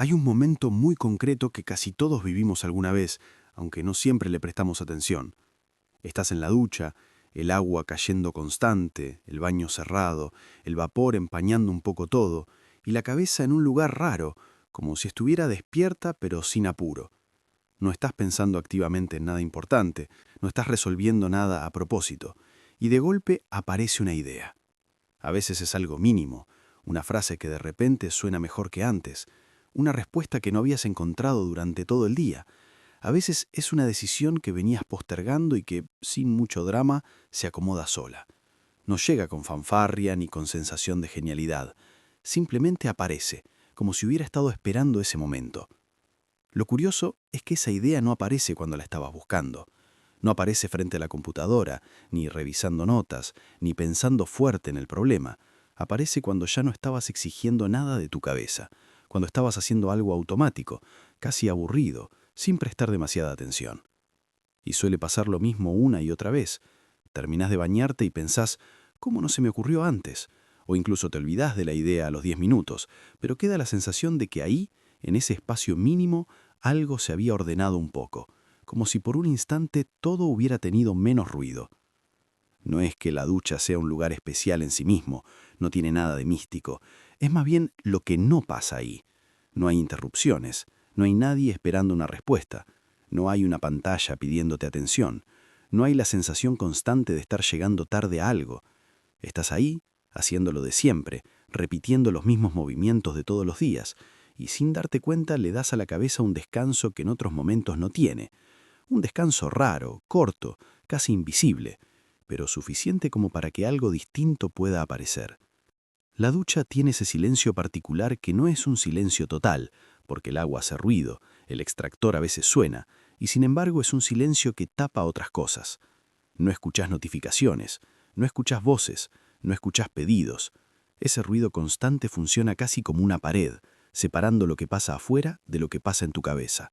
Hay un momento muy concreto que casi todos vivimos alguna vez, aunque no siempre le prestamos atención. Estás en la ducha, el agua cayendo constante, el baño cerrado, el vapor empañando un poco todo, y la cabeza en un lugar raro, como si estuviera despierta pero sin apuro. No estás pensando activamente en nada importante, no estás resolviendo nada a propósito, y de golpe aparece una idea. A veces es algo mínimo, una frase que de repente suena mejor que antes, una respuesta que no habías encontrado durante todo el día. A veces es una decisión que venías postergando y que, sin mucho drama, se acomoda sola. No llega con fanfarria ni con sensación de genialidad. Simplemente aparece, como si hubiera estado esperando ese momento. Lo curioso es que esa idea no aparece cuando la estabas buscando. No aparece frente a la computadora, ni revisando notas, ni pensando fuerte en el problema. Aparece cuando ya no estabas exigiendo nada de tu cabeza, cuando estabas haciendo algo automático, casi aburrido, sin prestar demasiada atención. Y suele pasar lo mismo una y otra vez. Terminás de bañarte y pensás, ¿cómo no se me ocurrió antes? O incluso te olvidás de la idea a los 10 minutos, pero queda la sensación de que ahí, en ese espacio mínimo, algo se había ordenado un poco, como si por un instante todo hubiera tenido menos ruido. No es que la ducha sea un lugar especial en sí mismo, no tiene nada de místico, es más bien lo que no pasa ahí. No hay interrupciones, no hay nadie esperando una respuesta, no hay una pantalla pidiéndote atención, no hay la sensación constante de estar llegando tarde a algo. Estás ahí, haciéndolo de siempre, repitiendo los mismos movimientos de todos los días, y sin darte cuenta le das a la cabeza un descanso que en otros momentos no tiene. Un descanso raro, corto, casi invisible, pero suficiente como para que algo distinto pueda aparecer. La ducha tiene ese silencio particular que no es un silencio total, porque el agua hace ruido, el extractor a veces suena, y sin embargo es un silencio que tapa otras cosas. No escuchás notificaciones, no escuchás voces, no escuchás pedidos. Ese ruido constante funciona casi como una pared, separando lo que pasa afuera de lo que pasa en tu cabeza.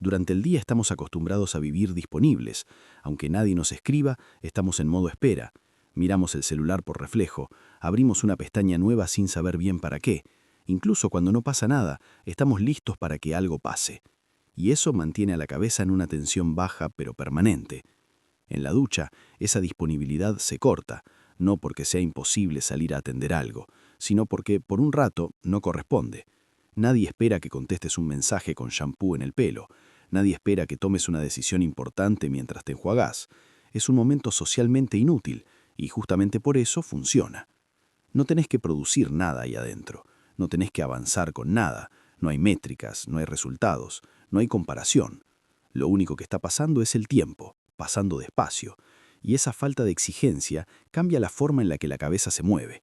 Durante el día estamos acostumbrados a vivir disponibles. Aunque nadie nos escriba, estamos en modo espera. Miramos el celular por reflejo, abrimos una pestaña nueva sin saber bien para qué. Incluso cuando no pasa nada, estamos listos para que algo pase. Y eso mantiene a la cabeza en una tensión baja pero permanente. En la ducha, esa disponibilidad se corta, no porque sea imposible salir a atender algo, sino porque, por un rato, no corresponde. Nadie espera que contestes un mensaje con shampoo en el pelo. Nadie espera que tomes una decisión importante mientras te enjuagás. Es un momento socialmente inútil, y justamente por eso funciona. No tenés que producir nada ahí adentro. No tenés que avanzar con nada. No hay métricas, no hay resultados, no hay comparación. Lo único que está pasando es el tiempo, pasando despacio. Y esa falta de exigencia cambia la forma en la que la cabeza se mueve.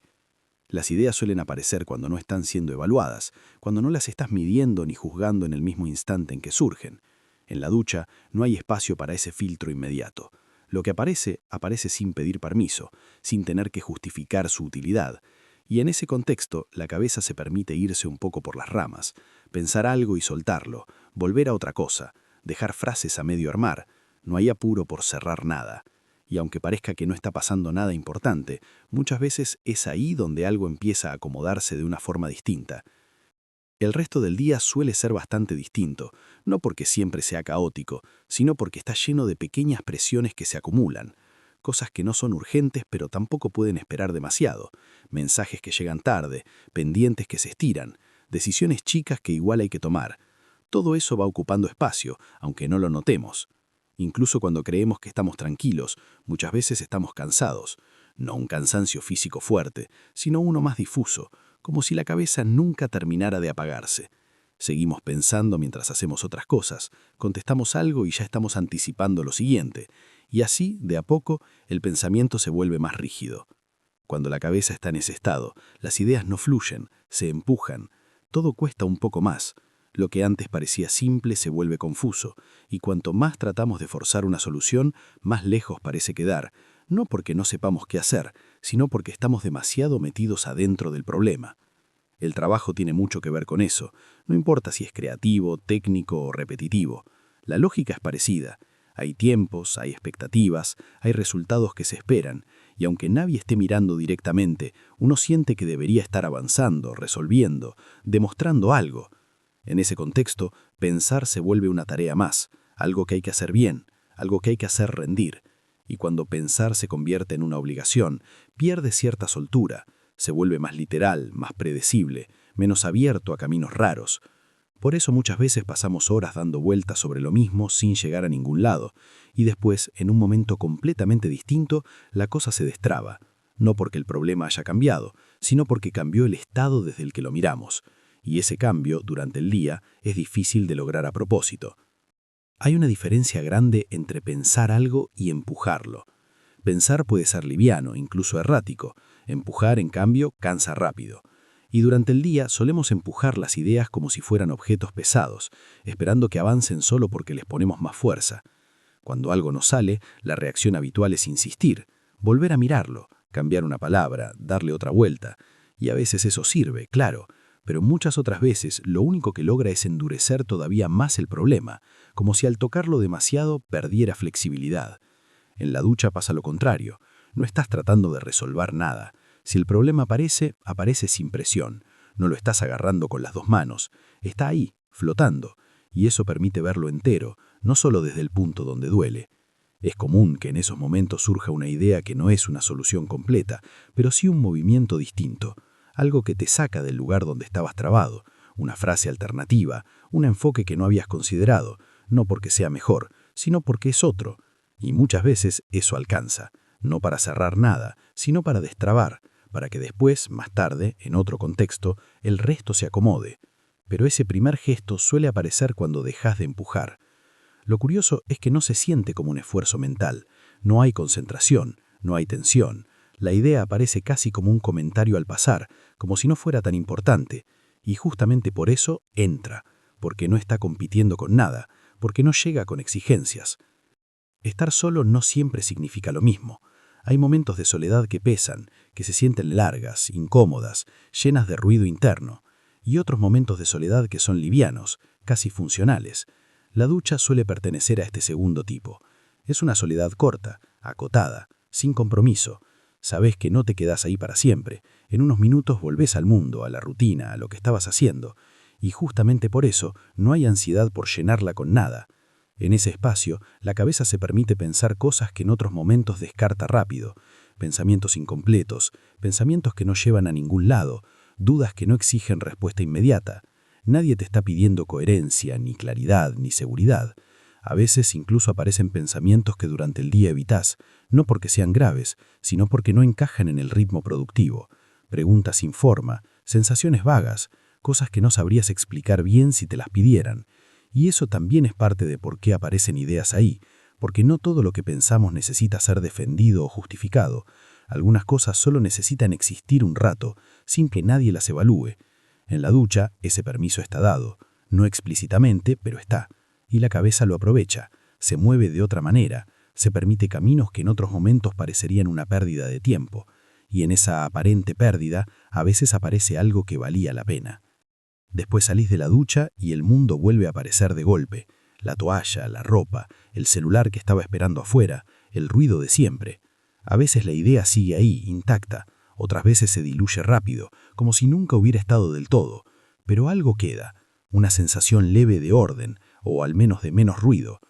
Las ideas suelen aparecer cuando no están siendo evaluadas, cuando no las estás midiendo ni juzgando en el mismo instante en que surgen. En la ducha no hay espacio para ese filtro inmediato. Lo que aparece, aparece sin pedir permiso, sin tener que justificar su utilidad. Y en ese contexto, la cabeza se permite irse un poco por las ramas, pensar algo y soltarlo, volver a otra cosa, dejar frases a medio armar. No hay apuro por cerrar nada. Y aunque parezca que no está pasando nada importante, muchas veces es ahí donde algo empieza a acomodarse de una forma distinta. El resto del día suele ser bastante distinto, no porque siempre sea caótico, sino porque está lleno de pequeñas presiones que se acumulan. Cosas que no son urgentes pero tampoco pueden esperar demasiado. Mensajes que llegan tarde, pendientes que se estiran, decisiones chicas que igual hay que tomar. Todo eso va ocupando espacio, aunque no lo notemos. Incluso cuando creemos que estamos tranquilos, muchas veces estamos cansados. No un cansancio físico fuerte, sino uno más difuso, como si la cabeza nunca terminara de apagarse. Seguimos pensando mientras hacemos otras cosas, contestamos algo y ya estamos anticipando lo siguiente, y así, de a poco, el pensamiento se vuelve más rígido. Cuando la cabeza está en ese estado, las ideas no fluyen, se empujan, todo cuesta un poco más. Lo que antes parecía simple se vuelve confuso, y cuanto más tratamos de forzar una solución, más lejos parece quedar, no porque no sepamos qué hacer, sino porque estamos demasiado metidos adentro del problema. El trabajo tiene mucho que ver con eso, no importa si es creativo, técnico o repetitivo. La lógica es parecida. Hay tiempos, hay expectativas, hay resultados que se esperan, y aunque nadie esté mirando directamente, uno siente que debería estar avanzando, resolviendo, demostrando algo. En ese contexto, pensar se vuelve una tarea más, algo que hay que hacer bien, algo que hay que hacer rendir. Y cuando pensar se convierte en una obligación, pierde cierta soltura, se vuelve más literal, más predecible, menos abierto a caminos raros. Por eso muchas veces pasamos horas dando vueltas sobre lo mismo sin llegar a ningún lado, y después, en un momento completamente distinto, la cosa se destraba, no porque el problema haya cambiado, sino porque cambió el estado desde el que lo miramos, y ese cambio, durante el día, es difícil de lograr a propósito. Hay una diferencia grande entre pensar algo y empujarlo. Pensar puede ser liviano, incluso errático. Empujar, en cambio, cansa rápido. Y durante el día solemos empujar las ideas como si fueran objetos pesados, esperando que avancen solo porque les ponemos más fuerza. Cuando algo no sale, la reacción habitual es insistir, volver a mirarlo, cambiar una palabra, darle otra vuelta. Y a veces eso sirve, claro, pero muchas otras veces lo único que logra es endurecer todavía más el problema, como si al tocarlo demasiado perdiera flexibilidad. En la ducha pasa lo contrario. No estás tratando de resolver nada. Si el problema aparece, aparece sin presión. No lo estás agarrando con las dos manos. Está ahí, flotando. Y eso permite verlo entero, no solo desde el punto donde duele. Es común que en esos momentos surja una idea que no es una solución completa, pero sí un movimiento distinto. Algo que te saca del lugar donde estabas trabado. Una frase alternativa, un enfoque que no habías considerado, no porque sea mejor, sino porque es otro. Y muchas veces eso alcanza, no para cerrar nada, sino para destrabar, para que después, más tarde, en otro contexto, el resto se acomode. Pero ese primer gesto suele aparecer cuando dejas de empujar. Lo curioso es que no se siente como un esfuerzo mental, no hay concentración, no hay tensión. La idea aparece casi como un comentario al pasar, como si no fuera tan importante, y justamente por eso entra, porque no está compitiendo con nada, porque no llega con exigencias. Estar solo no siempre significa lo mismo. Hay momentos de soledad que pesan, que se sienten largas, incómodas, llenas de ruido interno, y otros momentos de soledad que son livianos, casi funcionales. La ducha suele pertenecer a este segundo tipo. Es una soledad corta, acotada, sin compromiso. Sabes que no te quedás ahí para siempre. En unos minutos volvés al mundo, a la rutina, a lo que estabas haciendo. Y justamente por eso no hay ansiedad por llenarla con nada. En ese espacio, la cabeza se permite pensar cosas que en otros momentos descarta rápido. Pensamientos incompletos, pensamientos que no llevan a ningún lado, dudas que no exigen respuesta inmediata. Nadie te está pidiendo coherencia, ni claridad, ni seguridad. A veces incluso aparecen pensamientos que durante el día evitás, no porque sean graves, sino porque no encajan en el ritmo productivo. Preguntas sin forma, sensaciones vagas, cosas que no sabrías explicar bien si te las pidieran. Y eso también es parte de por qué aparecen ideas ahí, porque no todo lo que pensamos necesita ser defendido o justificado. Algunas cosas solo necesitan existir un rato, sin que nadie las evalúe. En la ducha, ese permiso está dado, no explícitamente, pero está. Y la cabeza lo aprovecha, se mueve de otra manera, se permite caminos que en otros momentos parecerían una pérdida de tiempo. Y en esa aparente pérdida, a veces aparece algo que valía la pena. Después salís de la ducha y el mundo vuelve a aparecer de golpe. La toalla, la ropa, el celular que estaba esperando afuera, el ruido de siempre. A veces la idea sigue ahí, intacta. Otras veces se diluye rápido, como si nunca hubiera estado del todo. Pero algo queda, una sensación leve de orden, o al menos de menos ruido.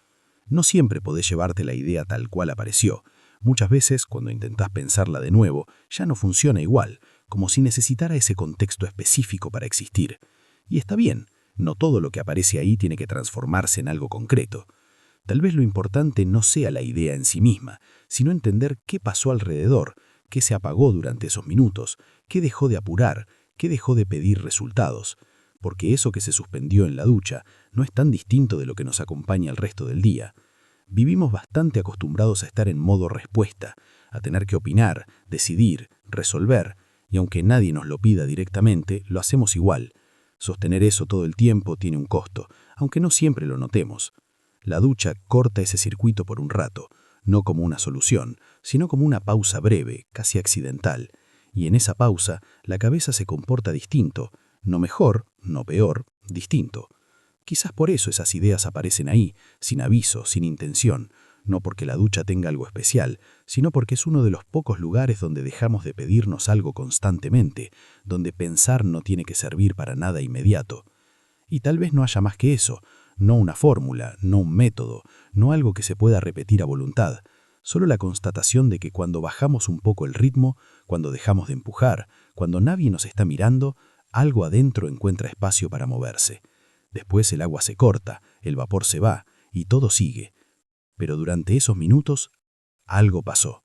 No siempre podés llevarte la idea tal cual apareció. Muchas veces, cuando intentás pensarla de nuevo, ya no funciona igual, como si necesitara ese contexto específico para existir. Y está bien, no todo lo que aparece ahí tiene que transformarse en algo concreto. Tal vez lo importante no sea la idea en sí misma, sino entender qué pasó alrededor, qué se apagó durante esos minutos, qué dejó de apurar, qué dejó de pedir resultados. Porque eso que se suspendió en la ducha no es tan distinto de lo que nos acompaña el resto del día. Vivimos bastante acostumbrados a estar en modo respuesta, a tener que opinar, decidir, resolver, y aunque nadie nos lo pida directamente, lo hacemos igual. Sostener eso todo el tiempo tiene un costo, aunque no siempre lo notemos. La ducha corta ese circuito por un rato, no como una solución, sino como una pausa breve, casi accidental. Y en esa pausa, la cabeza se comporta distinto, no mejor, no peor, distinto. Quizás por eso esas ideas aparecen ahí, sin aviso, sin intención, no porque la ducha tenga algo especial, sino porque es uno de los pocos lugares donde dejamos de pedirnos algo constantemente, donde pensar no tiene que servir para nada inmediato. Y tal vez no haya más que eso, no una fórmula, no un método, no algo que se pueda repetir a voluntad, solo la constatación de que cuando bajamos un poco el ritmo, cuando dejamos de empujar, cuando nadie nos está mirando, algo adentro encuentra espacio para moverse. Después el agua se corta, el vapor se va y todo sigue. Pero durante esos minutos, algo pasó.